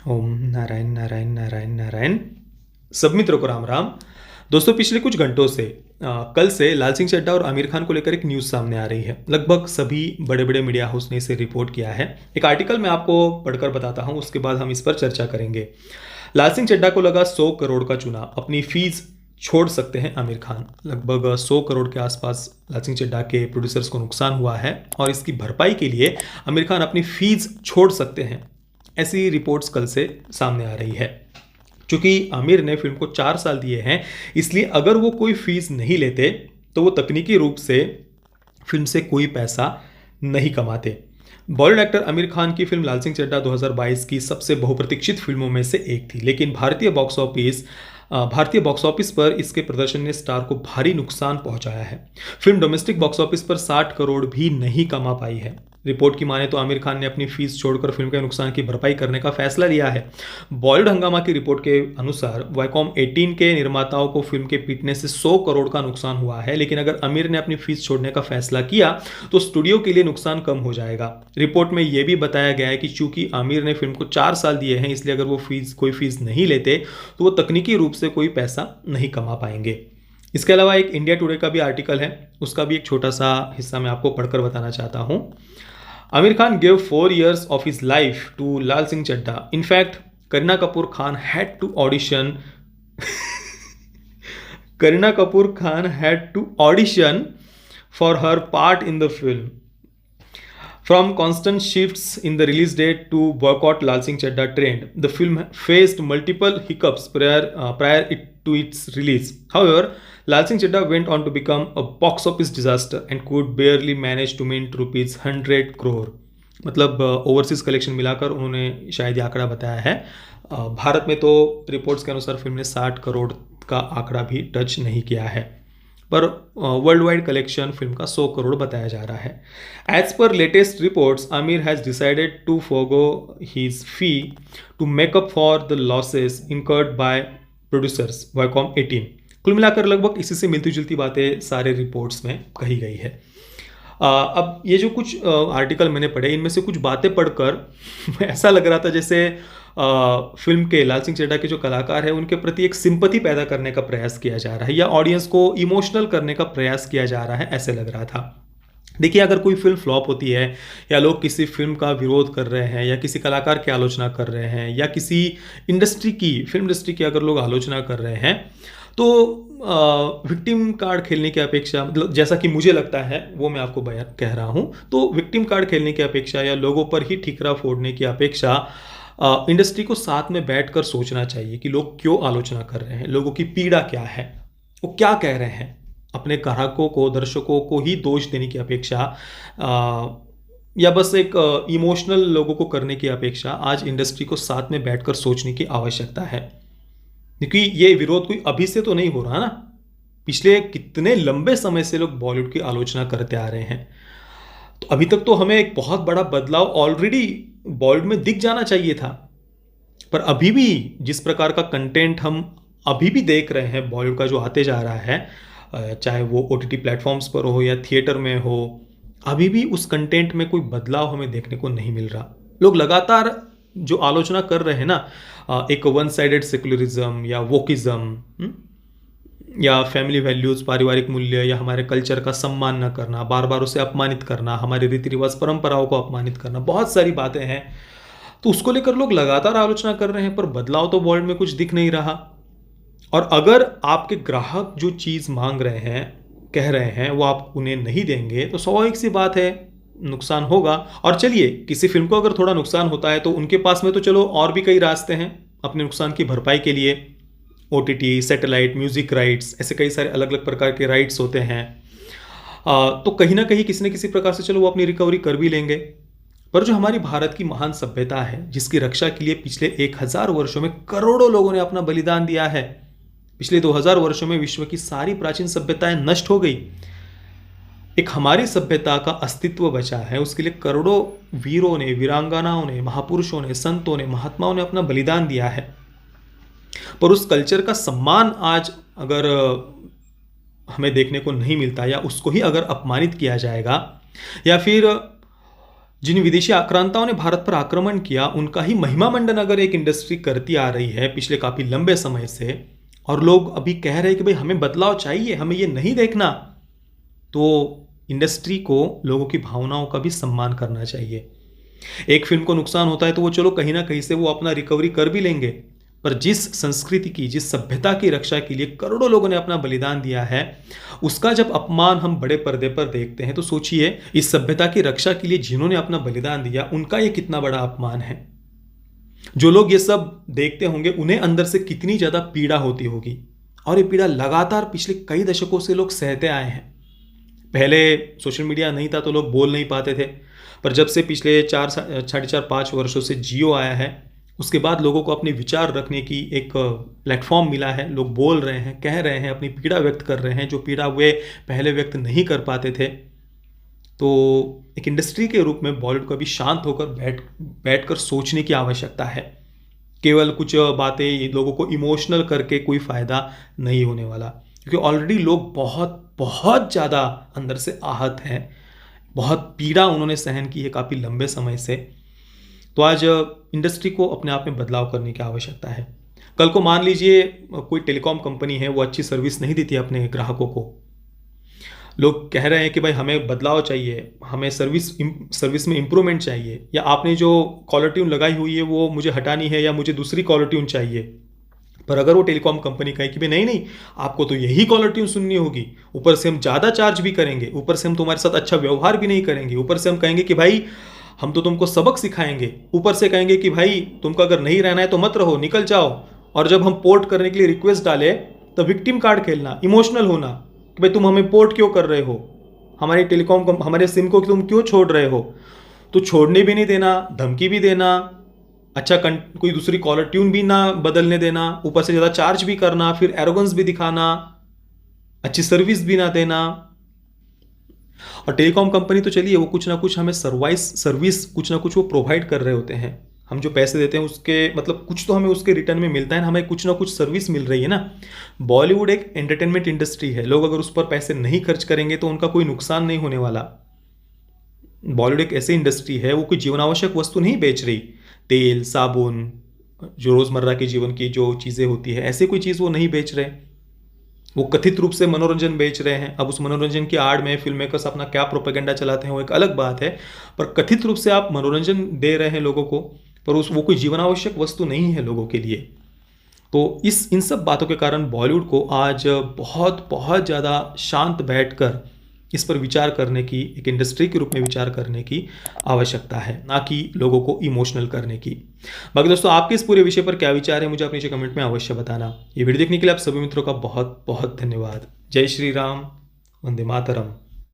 ओम नारायण नारायण नारायण नारायण। सब मित्रों को राम राम। दोस्तों, पिछले कुछ घंटों से कल से लाल सिंह चड्ढा और आमिर खान को लेकर एक न्यूज़ सामने आ रही है। लगभग सभी बड़े बड़े मीडिया हाउस ने इसे रिपोर्ट किया है। एक आर्टिकल मैं आपको पढ़कर बताता हूं, उसके बाद हम इस पर चर्चा करेंगे। लाल सिंह चड्ढा को लगा 100 करोड़ का चूना, अपनी फीस छोड़ सकते हैं आमिर खान। लगभग 100 करोड़ के आसपास लाल सिंह चड्ढा के प्रोड्यूसर्स को नुकसान हुआ है और इसकी भरपाई के लिए आमिर खान अपनी फीस छोड़ सकते हैं, ऐसी रिपोर्ट्स कल से सामने आ रही है। चूंकि आमिर ने फिल्म को 4 साल दिए हैं, इसलिए अगर वो कोई फीस नहीं लेते तो वो तकनीकी रूप से फिल्म से कोई पैसा नहीं कमाते। बॉलीवुड एक्टर आमिर खान की फिल्म लाल सिंह चड्ढा 2022 की सबसे बहुप्रतीक्षित फिल्मों में से एक थी, लेकिन भारतीय बॉक्स ऑफिस पर इसके प्रदर्शन ने स्टार को भारी नुकसान पहुंचाया है। फिल्म डोमेस्टिक बॉक्स ऑफिस पर 60 करोड़ भी नहीं कमा पाई है। रिपोर्ट की माने तो आमिर खान ने अपनी फीस छोड़कर फिल्म के नुकसान की भरपाई करने का फैसला लिया है। बॉलीवुड हंगामा की रिपोर्ट के अनुसार वाईकॉम 18 के निर्माताओं को फिल्म के पीटने से 100 करोड़ का नुकसान हुआ है, लेकिन अगर आमिर ने अपनी फीस छोड़ने का फैसला किया तो स्टूडियो के लिए नुकसान कम हो जाएगा। रिपोर्ट में यह भी बताया गया है कि चूंकि आमिर ने फिल्म को 4 साल दिए हैं, इसलिए अगर वो कोई फीस नहीं लेते तो वो तकनीकी रूप से कोई पैसा नहीं कमा पाएंगे। इसके अलावा एक इंडिया टुडे का भी आर्टिकल है, उसका भी एक छोटा सा हिस्सा मैं आपको पढ़कर बताना चाहता हूं। Aamir Khan gave 4 years of his life to Lal Singh Chadda. In fact, Kareena Kapoor Khan had to audition. Kareena Kapoor Khan had to audition for her part in the film. From constant shifts in the release date to boycott Lal Singh Chadda trend, the film faced multiple hiccups to its release. However, Lal Singh Chadda went on to become a box office disaster and could barely manage to mint rupees 100 crore. मतलब overseas collection मिलाकर उन्होंने शायद ये आंकड़ा बताया है। भारत में तो रिपोर्ट्स के अनुसार फिल्म ने 60 करोड़ का आंकड़ा भी टच नहीं किया है, पर वर्ल्ड वाइड कलेक्शन फिल्म का 100 करोड़ बताया जा रहा है। As per latest reports, Aamir has decided to forgo his fee to make up for the losses incurred by producers Viacom 18। कुल मिलाकर लगभग इसी से मिलती जुलती बातें सारे रिपोर्ट्स में कही गई है। अब ये जो कुछ आर्टिकल मैंने पढ़े, इनमें से कुछ बातें पढ़कर ऐसा लग रहा था जैसे फिल्म के लाल सिंह चड्ढा के जो कलाकार हैं उनके प्रति एक सिंपैथी पैदा करने का प्रयास किया जा रहा है या ऑडियंस को इमोशनल करने का प्रयास किया जा रहा है, ऐसे लग रहा था। देखिए, अगर कोई फिल्म फ्लॉप होती है या लोग किसी फिल्म का विरोध कर रहे हैं या किसी कलाकार की आलोचना कर रहे हैं या किसी फिल्म इंडस्ट्री की अगर लोग आलोचना कर रहे हैं, तो विक्टिम कार्ड खेलने की अपेक्षा, मतलब जैसा कि मुझे लगता है वो मैं आपको बयान कह रहा हूँ, तो विक्टिम कार्ड खेलने की अपेक्षा या लोगों पर ही ठिकरा फोड़ने की अपेक्षा इंडस्ट्री को साथ में बैठकर सोचना चाहिए कि लोग क्यों आलोचना कर रहे हैं, लोगों की पीड़ा क्या है, वो क्या कह रहे हैं। अपने ग्राहकों को, दर्शकों को ही दोष देने की अपेक्षा या बस एक इमोशनल लोगों को करने की अपेक्षा आज इंडस्ट्री को साथ में बैठकर सोचने की आवश्यकता है। क्योंकि ये विरोध कोई अभी से तो नहीं हो रहा ना, पिछले कितने लंबे समय से लोग बॉलीवुड की आलोचना करते आ रहे हैं। तो अभी तक तो हमें एक बहुत बड़ा बदलाव ऑलरेडी बॉलीवुड में दिख जाना चाहिए था, पर अभी भी जिस प्रकार का कंटेंट हम अभी भी देख रहे हैं बॉलीवुड का जो आते जा रहा है, चाहे वो OTT प्लेटफॉर्म्स पर हो या थिएटर में हो, अभी भी उस कंटेंट में कोई बदलाव हमें देखने को नहीं मिल रहा। लोग लगातार जो आलोचना कर रहे हैं ना, एक वन साइडेड सेकुलरिज्म या वोकिज्म या फैमिली वैल्यूज़, पारिवारिक मूल्य या हमारे कल्चर का सम्मान न करना, बार बार उसे अपमानित करना, हमारे रीति रिवाज परंपराओं को अपमानित करना, बहुत सारी बातें हैं। तो उसको लेकर लोग लगातार आलोचना कर रहे हैं, पर बदलाव तो बॉलीवुड में कुछ दिख नहीं रहा। और अगर आपके ग्राहक जो चीज़ मांग रहे हैं, कह रहे हैं, वो आप उन्हें नहीं देंगे तो स्वाभाविक सी बात है नुकसान होगा। और चलिए, किसी फिल्म को अगर थोड़ा नुकसान होता है तो उनके पास में तो चलो और भी कई रास्ते हैं अपने नुकसान की भरपाई के लिए। OTT, सैटेलाइट, म्यूजिक राइट्स, ऐसे कई सारे अलग अलग प्रकार के राइट्स होते हैं। तो कहीं ना कहीं किसी न किसी प्रकार से चलो वो अपनी रिकवरी कर भी लेंगे। पर जो हमारी भारत की महान सभ्यता है, जिसकी रक्षा के लिए पिछले 1000 वर्षों में करोड़ों लोगों ने अपना बलिदान दिया है, पिछले 2000 वर्षों में विश्व की सारी प्राचीन सभ्यताएं नष्ट हो गई, एक हमारी सभ्यता का अस्तित्व बचा है, उसके लिए करोड़ों वीरों ने, वीरांगनाओं ने, महापुरुषों ने, संतों ने, महात्माओं ने अपना बलिदान दिया है। पर उस कल्चर का सम्मान आज अगर हमें देखने को नहीं मिलता या उसको ही अगर अपमानित किया जाएगा या फिर जिन विदेशी आक्रांताओं ने भारत पर आक्रमण किया उनका ही महिमा मंडन अगर एक इंडस्ट्री करती आ रही है पिछले काफ़ी लंबे समय से, और लोग अभी कह रहे हैं कि भाई हमें बदलाव चाहिए, हमें ये नहीं देखना, तो इंडस्ट्री को लोगों की भावनाओं का भी सम्मान करना चाहिए। एक फिल्म को नुकसान होता है तो वो चलो कहीं ना कहीं से वो अपना रिकवरी कर भी लेंगे, पर जिस संस्कृति की, जिस सभ्यता की रक्षा के लिए करोड़ों लोगों ने अपना बलिदान दिया है, उसका जब अपमान हम बड़े पर्दे पर देखते हैं तो सोचिए इस सभ्यता की रक्षा के लिए जिन्होंने अपना बलिदान दिया उनका ये कितना बड़ा अपमान है। जो लोग ये सब देखते होंगे उन्हें अंदर से कितनी ज़्यादा पीड़ा होती होगी, और ये पीड़ा लगातार पिछले कई दशकों से लोग सहते आए हैं। पहले सोशल मीडिया नहीं था तो लोग बोल नहीं पाते थे, पर जब से पिछले 4.5 5 वर्षों से जियो आया है, उसके बाद लोगों को अपने विचार रखने की एक प्लेटफॉर्म मिला है। लोग बोल रहे हैं, कह रहे हैं, अपनी पीड़ा व्यक्त कर रहे हैं, जो पीड़ा वे पहले व्यक्त नहीं कर पाते थे। तो एक इंडस्ट्री के रूप में बॉलीवुड को अभी शांत होकर बैठकर सोचने की आवश्यकता है। केवल कुछ बातें लोगों को इमोशनल करके कोई फ़ायदा नहीं होने वाला, क्योंकि ऑलरेडी लोग बहुत बहुत ज़्यादा अंदर से आहत हैं, बहुत पीड़ा उन्होंने सहन की है काफ़ी लंबे समय से। तो आज इंडस्ट्री को अपने आप में बदलाव करने की आवश्यकता है। कल को मान लीजिए कोई टेलीकॉम कंपनी है, वो अच्छी सर्विस नहीं देती अपने ग्राहकों को, लोग कह रहे हैं कि भाई हमें बदलाव चाहिए, हमें सर्विस में इम्प्रूवमेंट चाहिए, या आपने जो कॉलर ट्यून लगाई हुई है वो मुझे हटानी है, या मुझे दूसरी कॉलर ट्यून चाहिए। पर अगर वो टेलीकॉम कंपनी कहे कि भाई नहीं नहीं, आपको तो यही कॉलर ट्यून सुननी होगी, ऊपर से हम ज़्यादा चार्ज भी करेंगे, ऊपर से हम तुम्हारे साथ अच्छा व्यवहार भी नहीं करेंगे, ऊपर से हम कहेंगे कि भाई हम तो तुमको सबक सिखाएंगे, ऊपर से कहेंगे कि भाई तुमको अगर नहीं रहना है तो मत रहो, निकल जाओ। और जब हम पोर्ट करने के लिए रिक्वेस्ट डाले तो विक्टिम कार्ड खेलना, इमोशनल होना कि भाई तुम हमें पोर्ट क्यों कर रहे हो, हमारे हमारे सिम को तुम क्यों छोड़ रहे हो। तो छोड़ने भी नहीं देना, धमकी भी देना, अच्छा कोई दूसरी कॉलर ट्यून भी ना बदलने देना, ऊपर से ज़्यादा चार्ज भी करना, फिर एरोगेंस भी दिखाना, अच्छी सर्विस भी ना देना। और टेलीकॉम कंपनी तो चलिए वो कुछ ना कुछ हमें सर्विस कुछ ना कुछ वो प्रोवाइड कर रहे होते हैं, हम जो पैसे देते हैं उसके मतलब कुछ तो हमें उसके रिटर्न में मिलता है ना, हमें कुछ ना कुछ सर्विस मिल रही है ना। बॉलीवुड एक एंटरटेनमेंट इंडस्ट्री है, लोग अगर उस पर पैसे नहीं खर्च करेंगे तो उनका कोई नुकसान नहीं होने वाला। बॉलीवुड एक ऐसी इंडस्ट्री है, वो कोई जीवनावश्यक वस्तु नहीं बेच रही, तेल साबुन, जो रोज़मर्रा के जीवन की जो चीज़ें होती है, ऐसे कोई चीज़ वो नहीं बेच रहे, वो कथित रूप से मनोरंजन बेच रहे हैं। अब उस मनोरंजन की आड़ में फिल्म मेकर्स अपना क्या प्रोपेगेंडा चलाते हैं वो एक अलग बात है, पर कथित रूप से आप मनोरंजन दे रहे हैं लोगों को, पर वो कोई जीवनावश्यक वस्तु नहीं है लोगों के लिए। तो इन सब बातों के कारण बॉलीवुड को आज बहुत बहुत ज़्यादा शांत बैठकर इस पर विचार करने की, एक इंडस्ट्री के रूप में विचार करने की आवश्यकता है, ना कि लोगों को इमोशनल करने की। बाकी दोस्तों आपके इस पूरे विषय पर क्या विचार है मुझे आप नीचे कमेंट में अवश्य बताना। ये वीडियो देखने के लिए आप सभी मित्रों का बहुत बहुत धन्यवाद। जय श्री राम, वंदे मातरम।